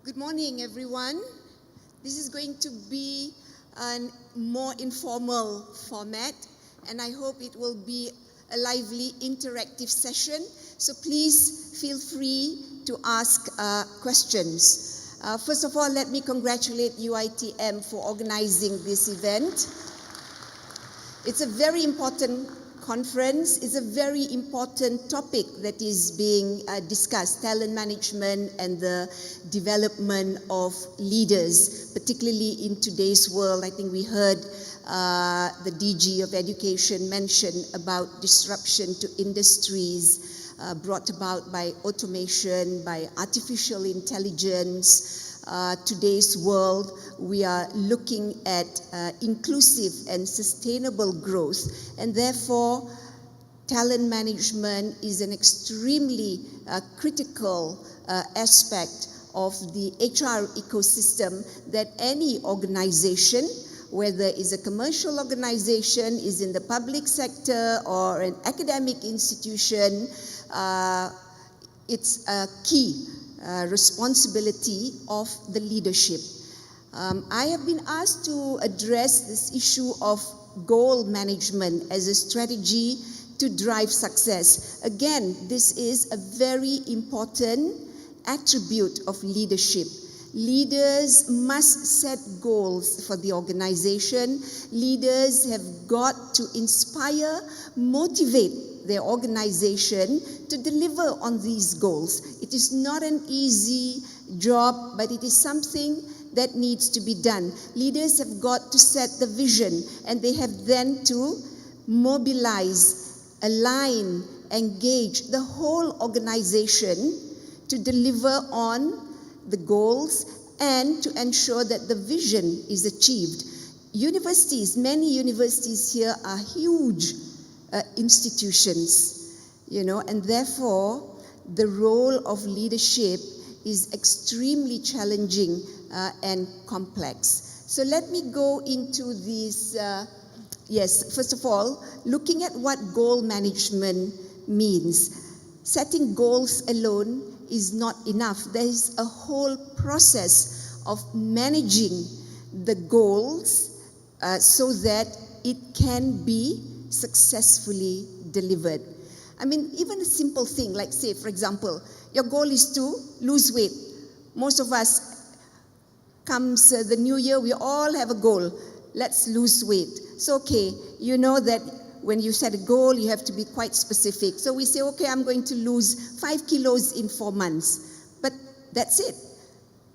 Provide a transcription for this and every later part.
Good morning, everyone. This is going to be a more informal format, and I hope it will be a lively, interactive session. So please feel free to ask questions. First of all, let me congratulate UiTM for organizing this event. It's a very important conference. It's a very important topic that is being discussed, talent management and the development of leaders, particularly in today's world. I think we heard the DG of Education mention about disruption to industries brought about by automation, by artificial intelligence. Today's world, we are looking at inclusive and sustainable growth, and therefore talent management is an extremely critical aspect of the HR ecosystem that any organization, whether it's a commercial organization, is in the public sector or an academic institution, it's a key responsibility of the leadership. I have been asked to address this issue of goal management as a strategy to drive success. Again, this is a very important attribute of leadership. Leaders must set goals for the organization. Leaders have got to inspire, motivate their organization to deliver on these goals. It is not an easy job, but it is something that needs to be done. Leaders have got to set the vision, and they have then to mobilize, align, engage the whole organization to deliver on the goals and to ensure that the vision is achieved. Universities, many universities here are huge institutions, and therefore the role of leadership is extremely challenging and complex. So let me go into these, first of all, looking at what goal management means. Setting goals alone is not enough. There is a whole process of managing the goals so that it can be successfully delivered. I mean, even a simple thing like, say, for example, your goal is to lose weight. Most of us, comes the new year, we all have a goal. Let's lose weight. So, okay, you know that when you set a goal, you have to be quite specific. So we say, okay, I'm going to lose 5 kilos in 4 months. But that's it.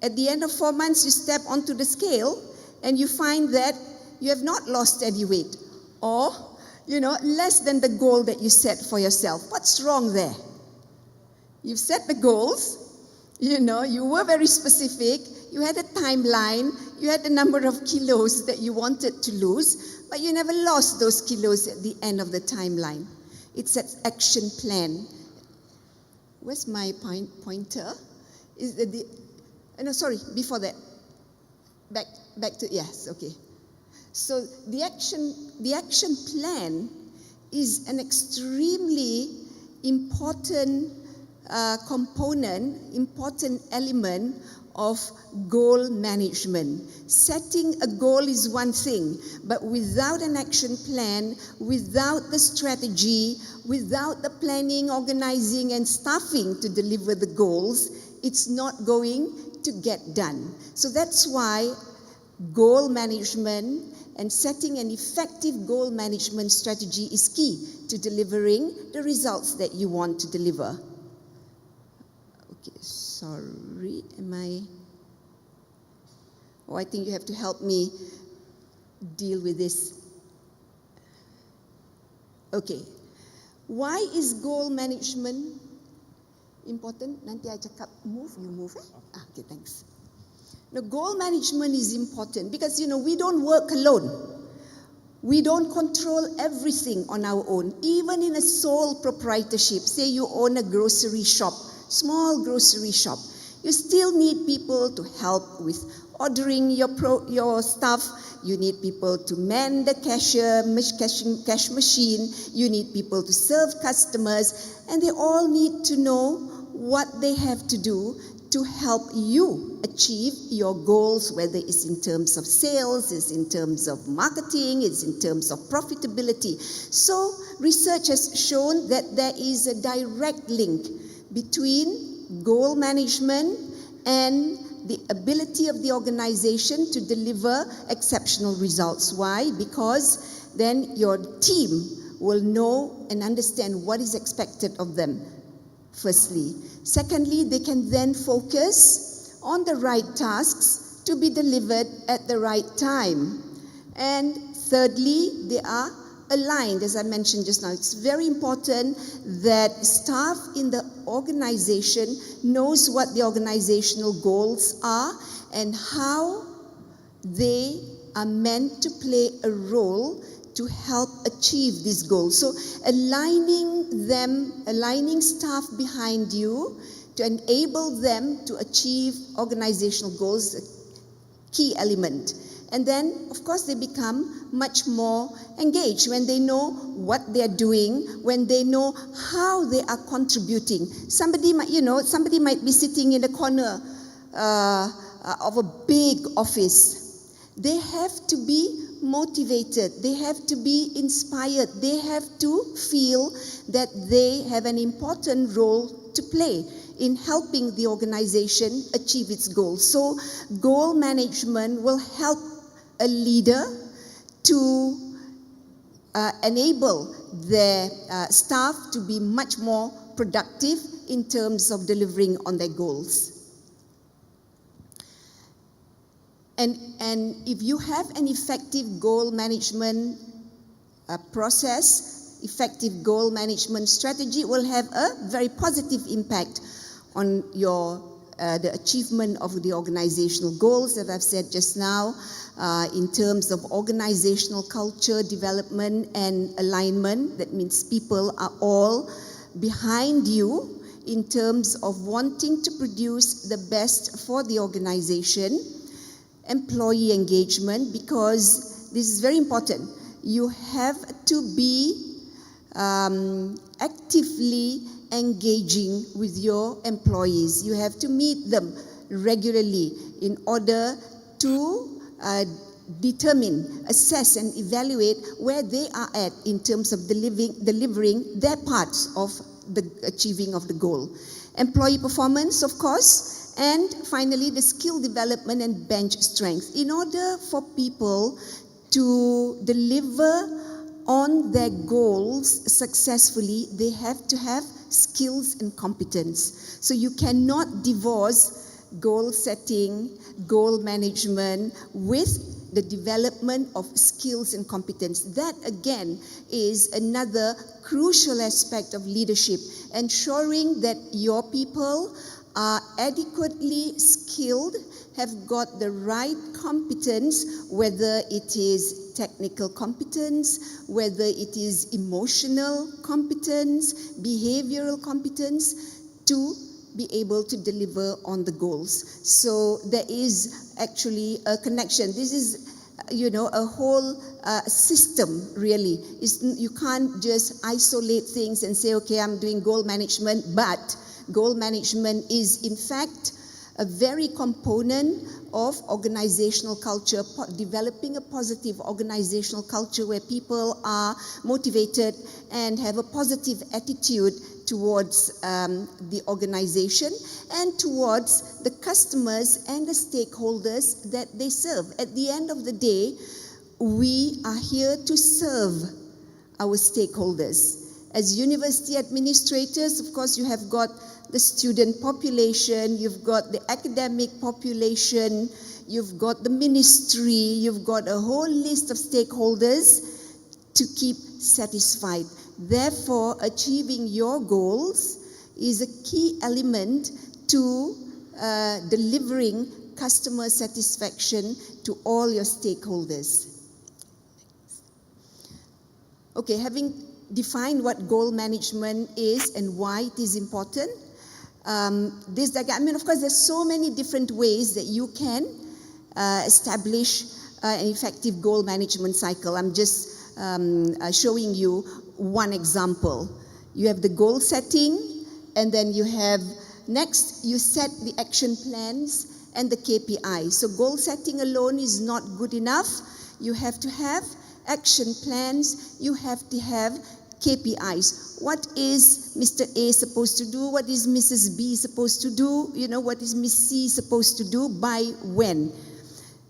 At the end of 4 months, you step onto the scale and you find that you have not lost any weight. Or, less than the goal that you set for yourself. What's wrong there? You've set the goals, you were very specific, you had a timeline, you had the number of kilos that you wanted to lose, but you never lost those kilos at the end of the timeline. It's an action plan. Where's my pointer? Before that. Back to, yes, okay. So the action plan is an extremely important component, important element of goal management. Setting a goal is one thing, but without an action plan, without the strategy, without the planning, organizing, and staffing to deliver the goals, it's not going to get done. So that's why goal management and setting an effective goal management strategy is key to delivering the results that you want to deliver. Okay, sorry, I think you have to help me deal with this. Okay, why is goal management important? Nanti I cakap move, you move. Okay, thanks. Now, goal management is important because, we don't work alone. We don't control everything on our own. Even in a sole proprietorship, say you own a grocery shop, small grocery shop, you still need people to help with ordering your stuff. You need people to man the cash machine. You need people to serve customers. And they all need to know what they have to do to help you achieve your goals, whether it's in terms of sales, it's in terms of marketing, it's in terms of profitability. So research has shown that there is a direct link between goal management and the ability of the organization to deliver exceptional results. Why? Because then your team will know and understand what is expected of them, firstly. Secondly, they can then focus on the right tasks to be delivered at the right time. And thirdly, they are aligned, as I mentioned just now. It's very important that staff in the organization knows what the organizational goals are and how they are meant to play a role to help achieve these goals. So aligning staff behind you to enable them to achieve organizational goals is a key element. And then, of course, they become much more engaged when they know what they're doing, when they know how they are contributing. Somebody might be sitting in the corner of a big office. They have to be motivated. They have to be inspired. They have to feel that they have an important role to play in helping the organization achieve its goals. So goal management will help a leader to enable their staff to be much more productive in terms of delivering on their goals. And if you have an effective goal management process, effective goal management strategy, it will have a very positive impact on the achievement of the organizational goals that I've said just now, in terms of organizational culture development and alignment. That means people are all behind you in terms of wanting to produce the best for the organization. Employee engagement, because this is very important. You have to be actively engaging with your employees. You have to meet them regularly in order to determine, assess and evaluate where they are at in terms of delivering their parts of the achieving of the goal. Employee performance, of course, and finally the skill development and bench strength. In order for people to deliver on their goals successfully, they have to have skills and competence. So you cannot divorce goal setting, goal management with the development of skills and competence. That again is another crucial aspect of leadership, ensuring that your people are adequately skilled, have got the right competence, whether it is technical competence, whether it is emotional competence, behavioral competence, to be able to deliver on the goals. So there is actually a connection. This is, a whole system, really. You can't just isolate things and say, okay, I'm doing goal management, but goal management is, in fact, a very component of organizational culture, developing a positive organizational culture where people are motivated and have a positive attitude towards the organization and towards the customers and the stakeholders that they serve. At the end of the day, we are here to serve our stakeholders. As university administrators, of course, you have got the student population, you've got the academic population, you've got the ministry, you've got a whole list of stakeholders to keep satisfied. Therefore, achieving your goals is a key element to delivering customer satisfaction to all your stakeholders. Okay, having defined what goal management is and why it is important, this diagram, of course, there's so many different ways that you can establish an effective goal management cycle. I'm just showing you one example. You have the goal setting, and then you have next, you set the action plans and the KPIs. So goal setting alone is not good enough. You have to have action plans. You have to have KPIs. What is Mr. A supposed to do? What is Mrs. B supposed to do? What is Miss C supposed to do? By when?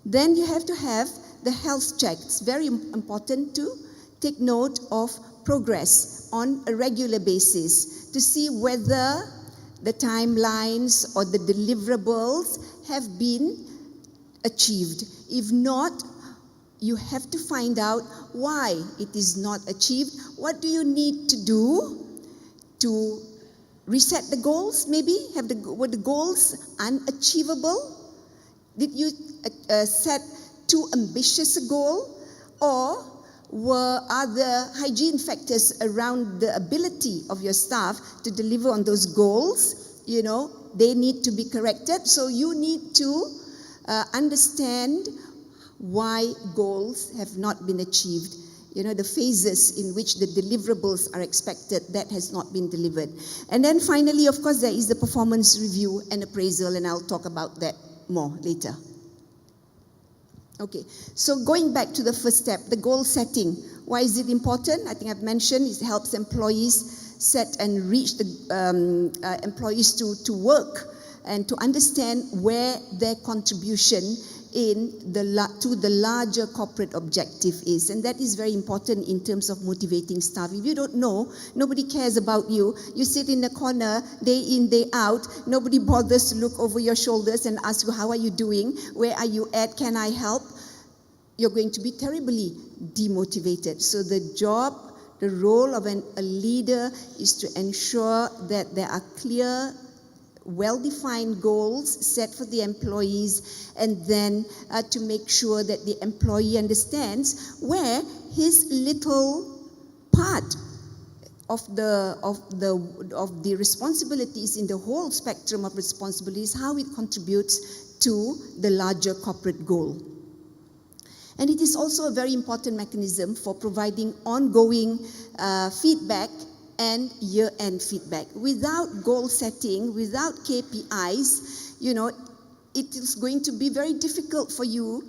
Then you have to have the health check. It's very important to take note of progress on a regular basis to see whether the timelines or the deliverables have been achieved. If not, you have to find out why it is not achieved. What do you need to do to reset the goals, maybe? Were the goals unachievable? Did you set too ambitious a goal? Or were other hygiene factors around the ability of your staff to deliver on those goals? They need to be corrected. So you need to understand why goals have not been achieved. The phases in which the deliverables are expected, that has not been delivered. And then finally, of course, there is the performance review and appraisal, and I'll talk about that more later. Okay, so going back to the first step, the goal setting. Why is it important? I think I've mentioned it helps employees set and reach the employees to work and to understand where their contribution to the larger corporate objective is. And that is very important in terms of motivating staff. If you don't know, nobody cares about you. You sit in the corner, day in, day out. Nobody bothers to look over your shoulders and ask you, how are you doing? Where are you at? Can I help? You're going to be terribly demotivated. So the role of a leader is to ensure that there are clear, well-defined goals set for the employees, and then to make sure that the employee understands where his little part of the responsibilities in the whole spectrum of responsibilities, how it contributes to the larger corporate goal. And it is also a very important mechanism for providing ongoing feedback and year-end feedback. Without goal setting, without KPIs, it is going to be very difficult for you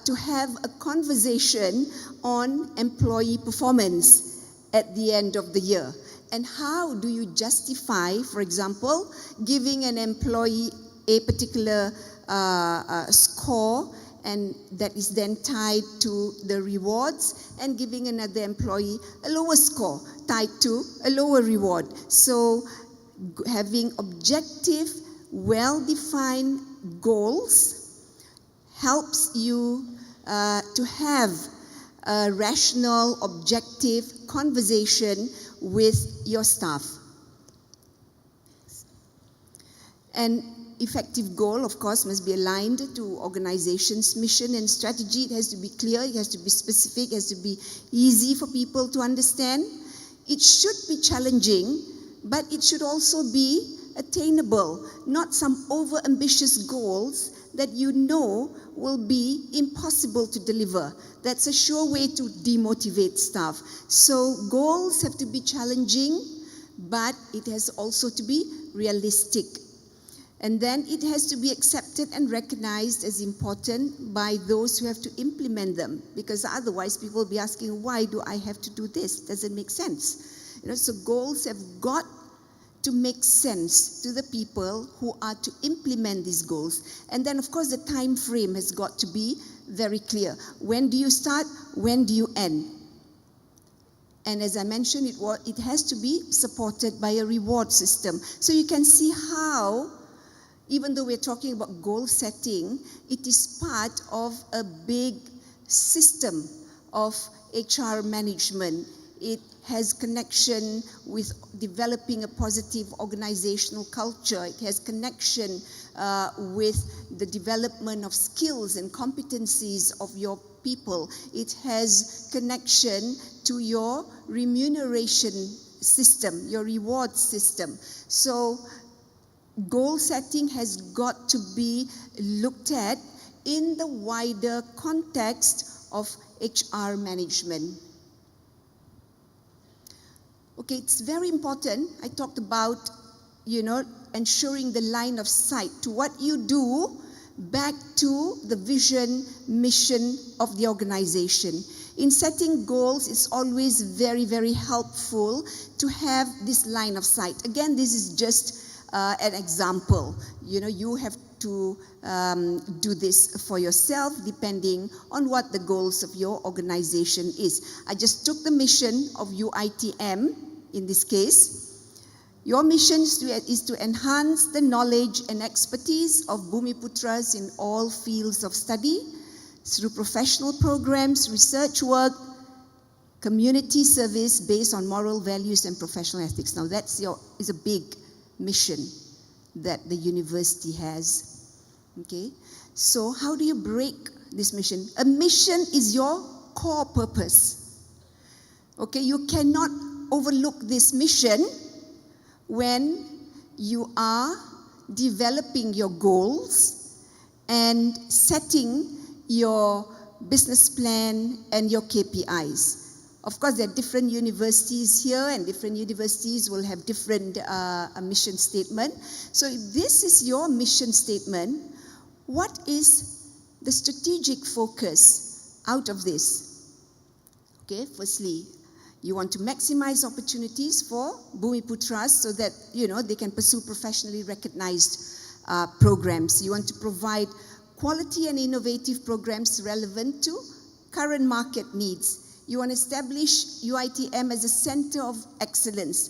to have a conversation on employee performance at the end of the year. And how do you justify, for example, giving an employee a particular score, and that is then tied to the rewards, and giving another employee a lower score tied to a lower reward. So having objective, well-defined goals helps you to have a rational, objective conversation with your staff. And effective goal, of course, must be aligned to organization's mission and strategy. It has to be clear, it has to be specific, it has to be easy for people to understand. It should be challenging, but it should also be attainable, not some over-ambitious goals that will be impossible to deliver. That's a sure way to demotivate staff. So goals have to be challenging, but it has also to be realistic. And then it has to be accepted and recognized as important by those who have to implement them, because otherwise people will be asking, why do I have to do this? Doesn't make sense. So goals have got to make sense to the people who are to implement these goals. And then, of course, the time frame has got to be very clear. When do you start? When do you end? And as I mentioned, it has to be supported by a reward system. So you can see how, even though we're talking about goal setting, it is part of a big system of HR management. It has connection with developing a positive organizational culture. It has connection with the development of skills and competencies of your people. It has connection to your remuneration system, your reward system. So goal setting has got to be looked at in the wider context of HR management. Okay, it's very important. I talked about, ensuring the line of sight to what you do back to the vision, mission of the organization. In setting goals, it's always very, very helpful to have this line of sight. Again, this is just an example. You have to do this for yourself depending on what the goals of your organization is. I just took the mission of UITM in this case. Your mission is to enhance the knowledge and expertise of Bumiputras in all fields of study through professional programs, research work, community service based on moral values and professional ethics. Now is a big mission that the university has. Okay, so how do you break this mission? A mission is your core purpose. Okay, you cannot overlook this mission when you are developing your goals and setting your business plan and your KPIs. Of course, there are different universities here, and different universities will have different mission statement. So if this is your mission statement, what is the strategic focus out of this? Okay, firstly, you want to maximize opportunities for Bumiputras so that, they can pursue professionally recognized programs. You want to provide quality and innovative programs relevant to current market needs. You want to establish UITM as a center of excellence.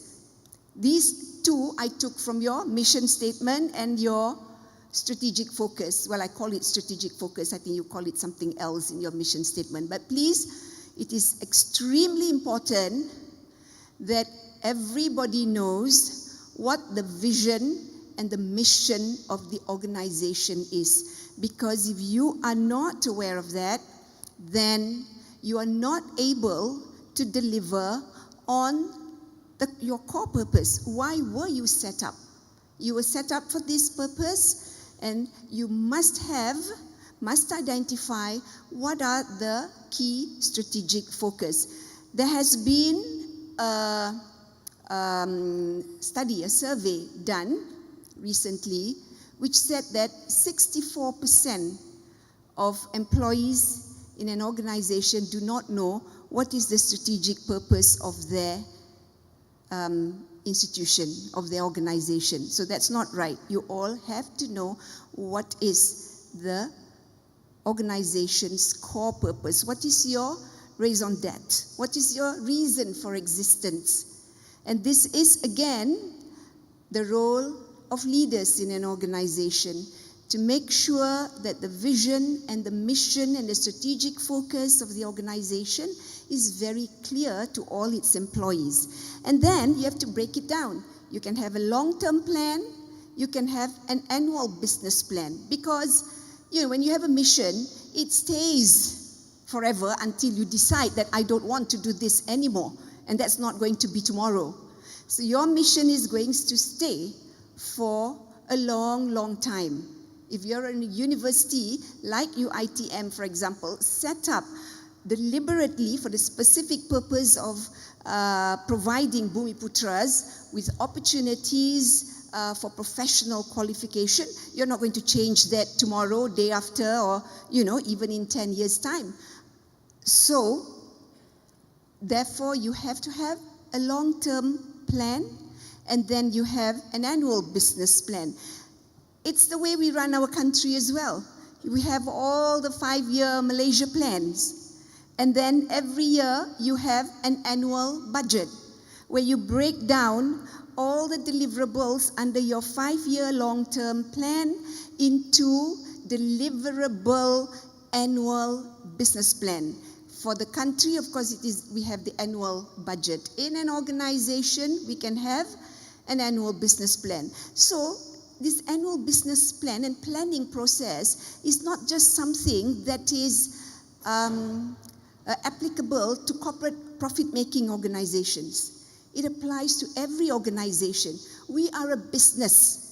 These two I took from your mission statement and your strategic focus. Well, I call it strategic focus. I think you call it something else in your mission statement. But please, it is extremely important that everybody knows what the vision and the mission of the organization is. Because if you are not aware of that, then you are not able to deliver on your core purpose. Why were you set up? You were set up for this purpose, and you must identify what are the key strategic focus. There has been a survey done recently, which said that 64% of employees in an organization do not know what is the strategic purpose of their institution, of their organization. So that's not right. You all have to know what is the organization's core purpose. What is your raison d'etre? What is your reason for existence? And this is, again, the role of leaders in an organization to make sure that the vision and the mission and the strategic focus of the organization is very clear to all its employees. And then you have to break it down. You can have a long-term plan, you can have an annual business plan, because when you have a mission, it stays forever until you decide that I don't want to do this anymore, and that's not going to be tomorrow. So your mission is going to stay for a long, long time. If you're in a university like UITM, for example, set up deliberately for the specific purpose of providing Bumiputras with opportunities for professional qualification, you're not going to change that tomorrow, day after, or, even in 10 years' time. So, therefore, you have to have a long-term plan, and then you have an annual business plan. It's the way we run our country as well. We have all the 5-year Malaysia plans, and then every year you have an annual budget where you break down all the deliverables under your 5-year long-term plan into deliverable annual business plan. For the country, of course, we have the annual budget. In an organization, we can have an annual business plan. So this annual business plan and planning process is not just something that is applicable to corporate profit-making organizations. It applies to every organization. We are a business.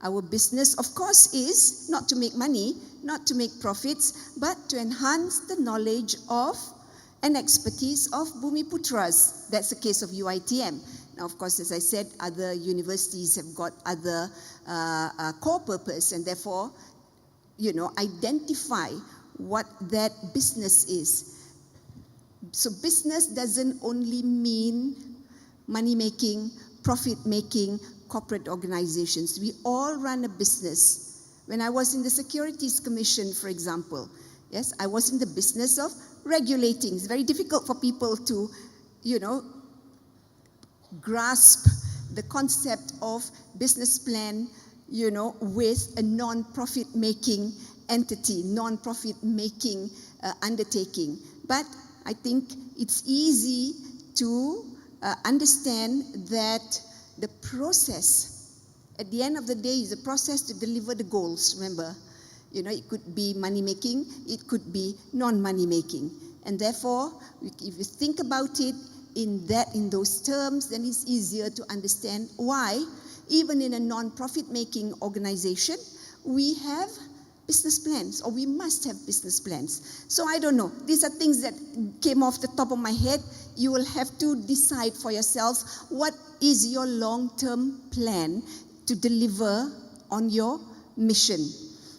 Our business, of course, is not to make money, not to make profits, but to enhance the knowledge of and expertise of Bumiputras. That's the case of UITM. Now, of course, as I said, other universities have got other core purpose, and therefore, identify what that business is. So business doesn't only mean money-making, profit-making, corporate organizations. We all run a business. When I was in the Securities Commission, for example, yes, I was in the business of regulating. It's very difficult for people to, grasp the concept of business plan, with a non-profit making entity, non-profit making undertaking. But I think it's easy to understand that the process, at the end of the day, is a process to deliver the goals, remember. It could be money-making, it could be non-money-making. And therefore, if you think about it in those terms, then it's easier to understand why, even in a non-profit making organization, we have business plans, or we must have business plans. So I don't know. These are things that came off the top of my head. You will have to decide for yourselves what is your long-term plan to deliver on your mission.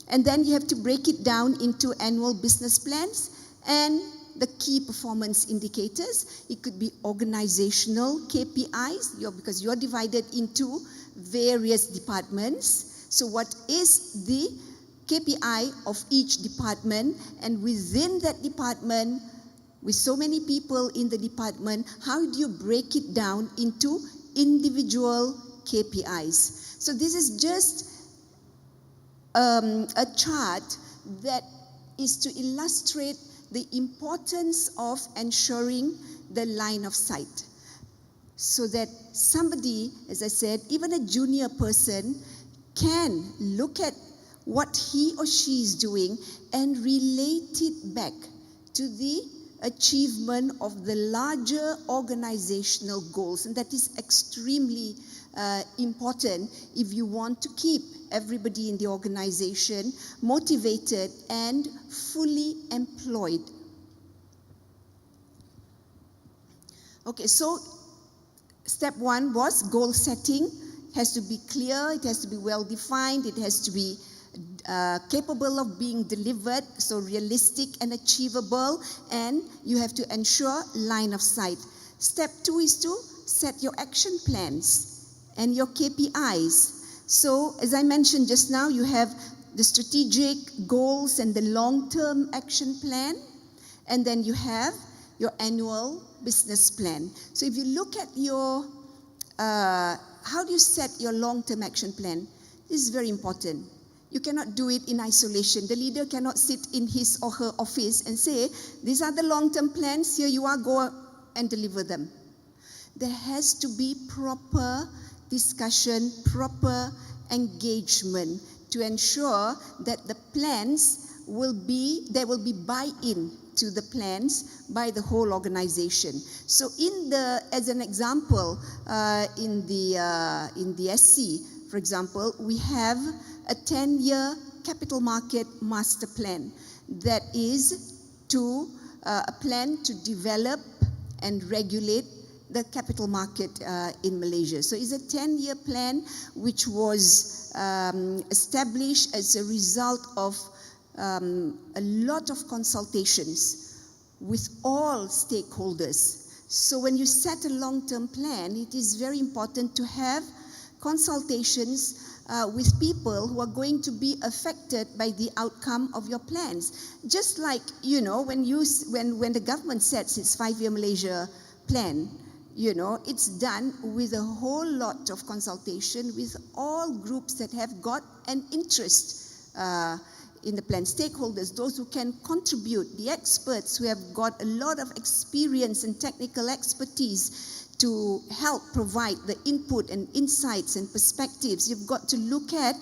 And then you have to break it down into annual business plans and the key performance indicators. It could be organizational KPIs, because you're divided into various departments. So what is the KPI of each department, and within that department, with so many people in the department, how do you break it down into individual KPIs? So this is just a chart that is to illustrate the importance of ensuring the line of sight, so that somebody, as I said, even a junior person, can look at what he or she is doing and relate it back to the achievement of the larger organizational goals. And that is extremely important if you want to keep everybody in the organization motivated and fully employed. Okay, so step one was goal setting. It has to be clear, it has to be well defined, it has to be capable of being delivered, so realistic and achievable, and you have to ensure line of sight. Step two is to set your action plans and your KPIs. So, as I mentioned just now, you have the strategic goals and the long-term action plan, and then you have your annual business plan. So if you look at your, how do you set your long-term action plan? This is very important. You cannot do it in isolation. The leader cannot sit in his or her office and say, these are the long-term plans, here you are, go and deliver them. There has to be proper discussion, proper engagement to ensure that the plans there will be buy-in to the plans by the whole organization. So as an example, in the SC, for example, we have a 10-year capital market master plan that is a plan to develop and regulate the capital market in Malaysia. So it's a 10-year plan which was established as a result of a lot of consultations with all stakeholders. So when you set a long-term plan, it is very important to have consultations with people who are going to be affected by the outcome of your plans. Just like, when the government sets its 5-year Malaysia plan, it's done with a whole lot of consultation with all groups that have got an interest in the plan. Stakeholders, those who can contribute, the experts who have got a lot of experience and technical expertise to help provide the input and insights and perspectives. You've got to look at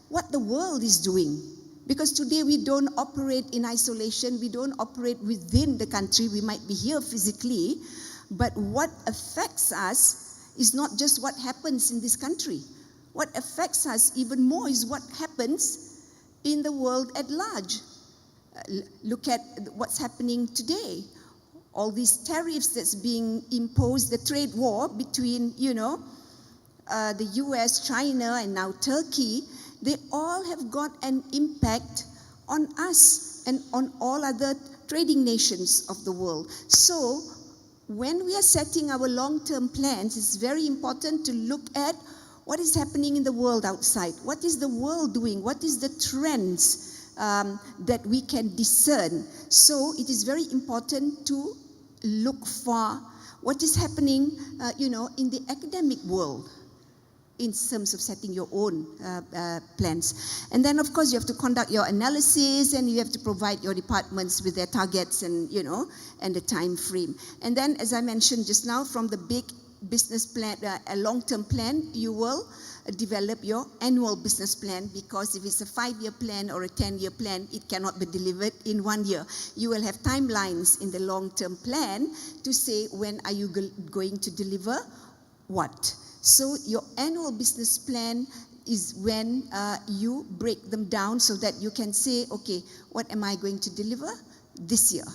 what the world is doing. Because today we don't operate in isolation, we don't operate within the country, we might be here physically, but what affects us is not just what happens in this country. What affects us even more is what happens in the world at large. Look at what's happening today. all these tariffs that's being imposed, the trade war between, the US, China, and now Turkey, they all have got an impact on us and on all other trading nations of the world. So, when we are setting our long-term plans, it's very important to look at what is happening in the world outside. What is the world doing? What is the trends that we can discern? So it is very important to look for what is happening, in the academic world in terms of setting your own plans. And then, of course, you have to conduct your analysis, and you have to provide your departments with their targets and, and the time frame. And then, as I mentioned just now, from the big business plan, a long-term plan, you will develop your annual business plan, because if it's a 5-year plan or a 10-year plan, it cannot be delivered in 1 year. You will have timelines in the long-term plan to say when are you going to deliver what. So your annual business plan is when you break them down so that you can say, okay, what am I going to deliver this year?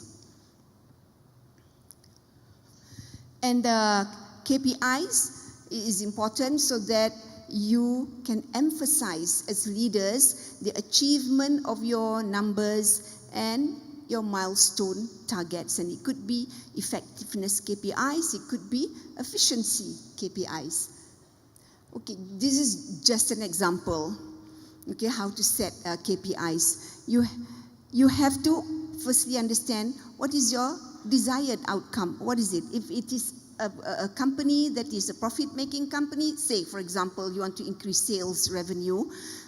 And KPIs is important so that you can emphasize as leaders the achievement of your numbers and your milestone targets. And it could be effectiveness KPIs, it could be efficiency KPIs. Okay, this is just an example, okay, how to set KPIs. You have to firstly understand what is your desired outcome. What is it? If it is a company that is a profit-making company, say, for example, you want to increase sales revenue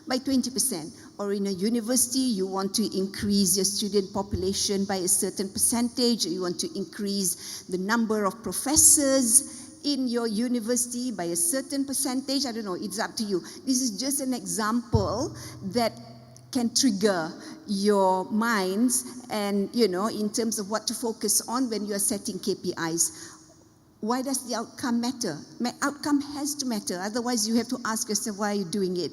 by 20%, or in a university, you want to increase your student population by a certain percentage, or you want to increase the number of professors in your university by a certain percentage. I don't know, it's up to you. This is just an example that can trigger your minds and, in terms of what to focus on when you are setting KPIs. Why does the outcome matter? Outcome has to matter. Otherwise, you have to ask yourself, why are you doing it?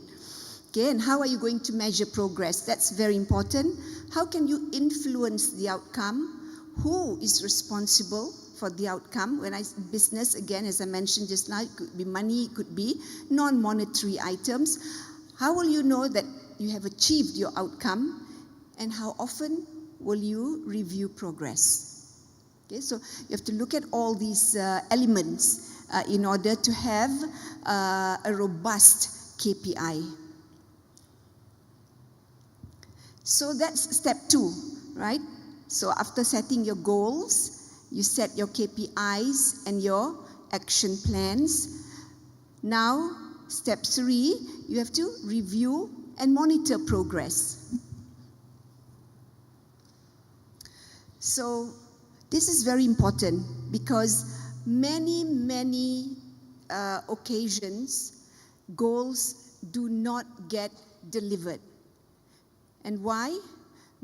Okay, and how are you going to measure progress? That's very important. How can you influence the outcome? Who is responsible for the outcome? When business, again, as I mentioned just now, it could be money, it could be non-monetary items. How will you know that you have achieved your outcome? And how often will you review progress? Okay, so you have to look at all these elements in order to have a robust KPI. So that's step 2, right? So after setting your goals, you set your KPIs and your action plans. Now, step 3, you have to review and monitor progress. So this is very important because many occasions, goals do not get delivered. And why?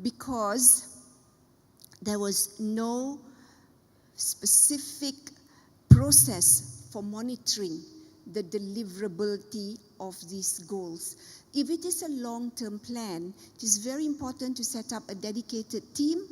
Because there was no specific process for monitoring the deliverability of these goals. If it is a long-term plan, it is very important to set up a dedicated team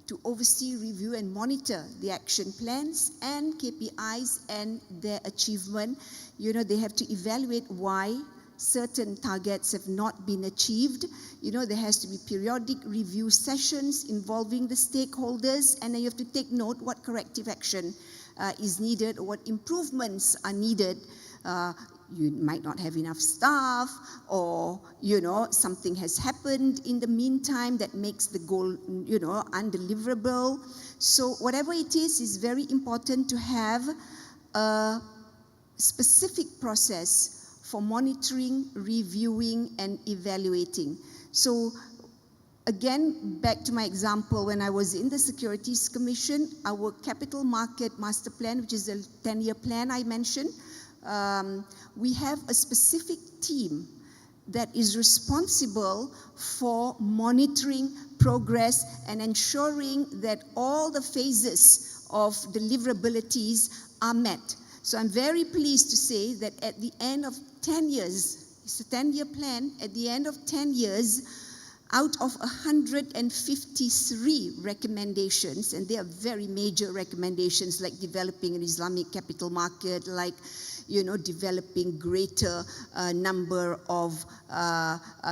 to oversee, review, and monitor the action plans and KPIs and their achievement. They have to evaluate why certain targets have not been achieved. There has to be periodic review sessions involving the stakeholders, and then you have to take note what corrective action is needed or what improvements are needed. You might not have enough staff, or, something has happened in the meantime that makes the goal, undeliverable. So whatever it is very important to have a specific process for monitoring, reviewing, and evaluating. So again, back to my example, when I was in the Securities Commission, our Capital Market Master Plan, which is a 10-year plan I mentioned, we have a specific team that is responsible for monitoring progress and ensuring that all the phases of deliverabilities are met. So I'm very pleased to say that at the end of 10 years, it's a 10-year plan, at the end of 10 years, out of 153 recommendations, and they are very major recommendations, like developing an Islamic capital market, like developing greater number of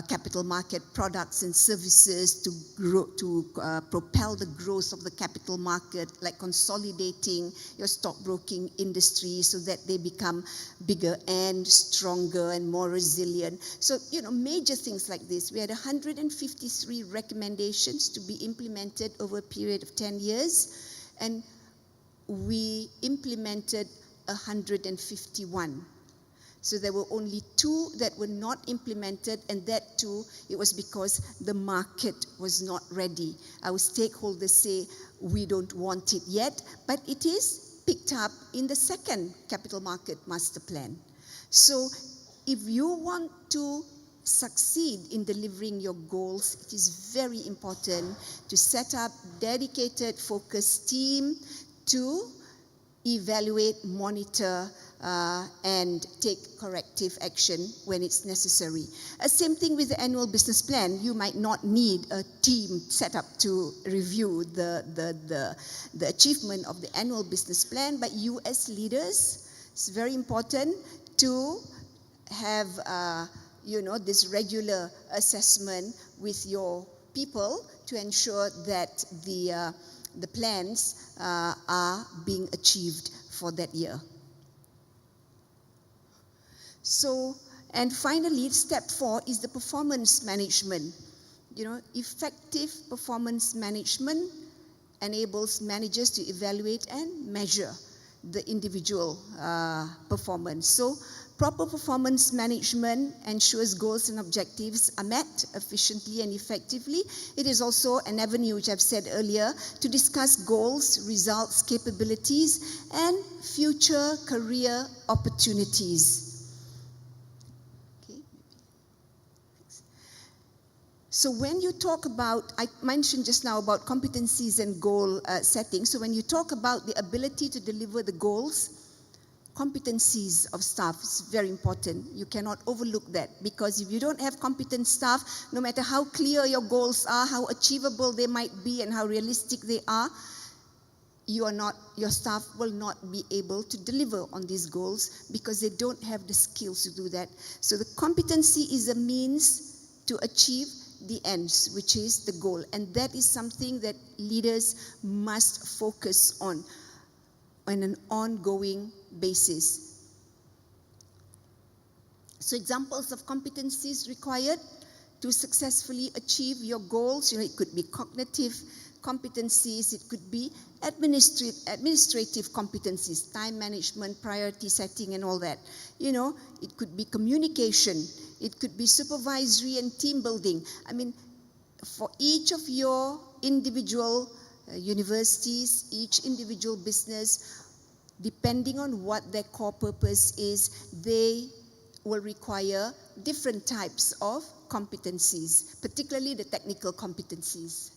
capital market products and services to grow, to propel the growth of the capital market, like consolidating your stockbroking industry so that they become bigger and stronger and more resilient. So, major things like this. We had 153 recommendations to be implemented over a period of 10 years, and we implemented 151. So there were only 2 that were not implemented, and that too, it was because the market was not ready. Our stakeholders say, we don't want it yet, but it is picked up in the second capital market master plan. So if you want to succeed in delivering your goals, it is very important to set up dedicated, focused team to evaluate, monitor, and take corrective action when it's necessary. Same thing with the annual business plan. You might not need a team set up to review the achievement of the annual business plan, but you as leaders, it's very important to have this regular assessment with your people to ensure that the plans are being achieved for that year. So, and finally, step 4 is the performance management. Effective performance management enables managers to evaluate and measure the individual performance. So, proper performance management ensures goals and objectives are met efficiently and effectively. It is also an avenue, which I've said earlier, to discuss goals, results, capabilities, and future career opportunities. Okay. So when you talk about, I mentioned just now about competencies and goal setting. So when you talk about the ability to deliver the goals, competencies of staff is very important. You cannot overlook that, because if you don't have competent staff, no matter how clear your goals are, how achievable they might be, and how realistic they are, your staff will not be able to deliver on these goals because they don't have the skills to do that. So the competency is a means to achieve the ends, which is the goal. And that is something that leaders must focus on an ongoing basis. So examples of competencies required to successfully achieve your goals, it could be cognitive competencies, it could be administrative competencies, time management, priority setting, and all that. It could be communication, it could be supervisory and team building. I mean, for each of your individual universities, each individual business, depending on what their core purpose is, they will require different types of competencies, particularly the technical competencies.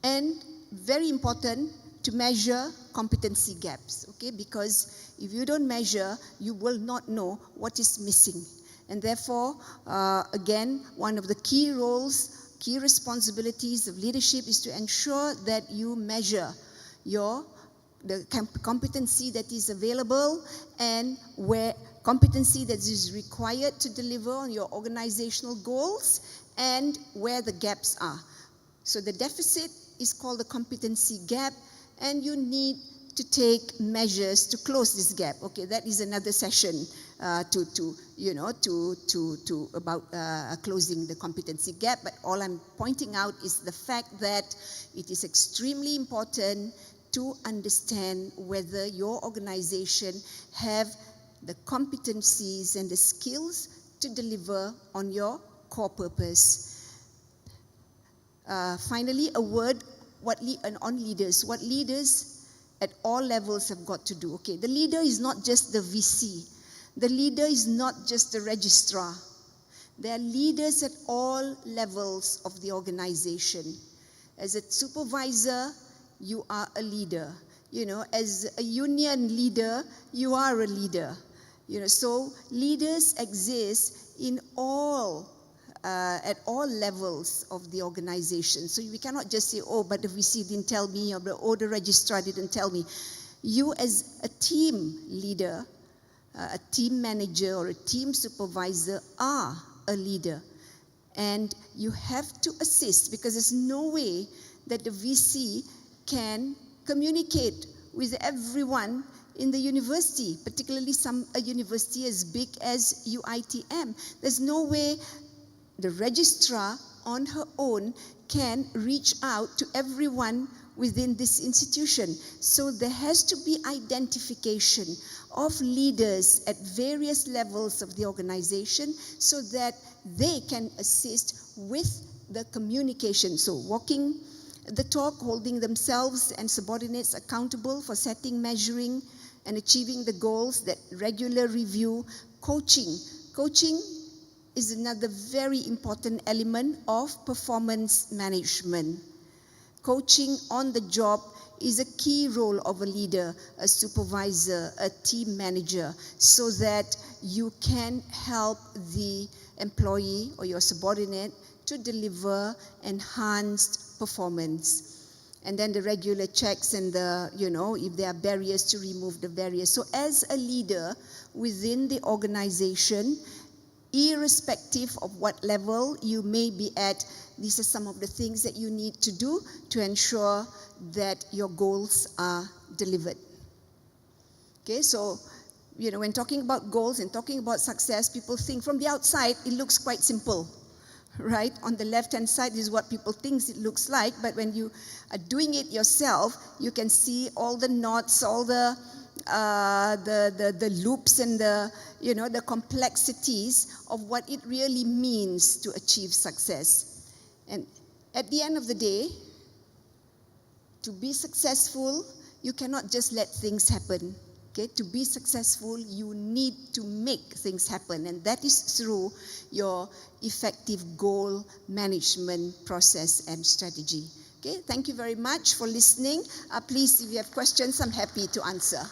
And very important to measure competency gaps, okay? Because if you don't measure, you will not know what is missing. And therefore, again, one of the key roles, key responsibilities of leadership is to ensure that you measure the competency that is available and where competency that is required to deliver on your organizational goals and where the gaps are. So the deficit is called the competency gap, and you need to take measures to close this gap. Okay, that is another session about closing the competency gap. But all I'm pointing out is the fact that it is extremely important to understand whether your organization have the competencies and the skills to deliver on your core purpose. Finally, a word on leaders. What leaders at all levels have got to do. Okay, the leader is not just the VC. The leader is not just the registrar. There are leaders at all levels of the organization. As a supervisor, you are a leader. As a union leader, you are a leader. So leaders exist in all at all levels of the organization. So we cannot just say, oh, but the VC didn't tell me, or the registrar didn't tell me. You as a team leader, a team manager or a team supervisor are a leader. And you have to assist, because there's no way that the VC can communicate with everyone in the university, particularly a university as big as UITM. There's no way the registrar on her own can reach out to everyone within this institution. So there has to be identification of leaders at various levels of the organization so that they can assist with the communication. So walking the talk, holding themselves and subordinates accountable for setting, measuring, and achieving the goals, that regular review, coaching. Coaching is another very important element of performance management. Coaching on the job is a key role of a leader, a supervisor, a team manager, so that you can help the employee or your subordinate to deliver enhanced performance. And then the regular checks and if there are barriers, to remove the barriers. So as a leader within the organization, irrespective of what level you may be at, these are some of the things that you need to do to ensure that your goals are delivered. Okay, so, when talking about goals and talking about success, people think from the outside, it looks quite simple, right? On the left-hand side is what people think it looks like, but when you are doing it yourself, you can see all the knots, all the loops and the complexities of what it really means to achieve success. And at the end of the day, to be successful, you cannot just let things happen. Okay? To be successful, you need to make things happen, and that is through your effective goal management process and strategy. Okay? Thank you very much for listening. Please, if you have questions, I'm happy to answer.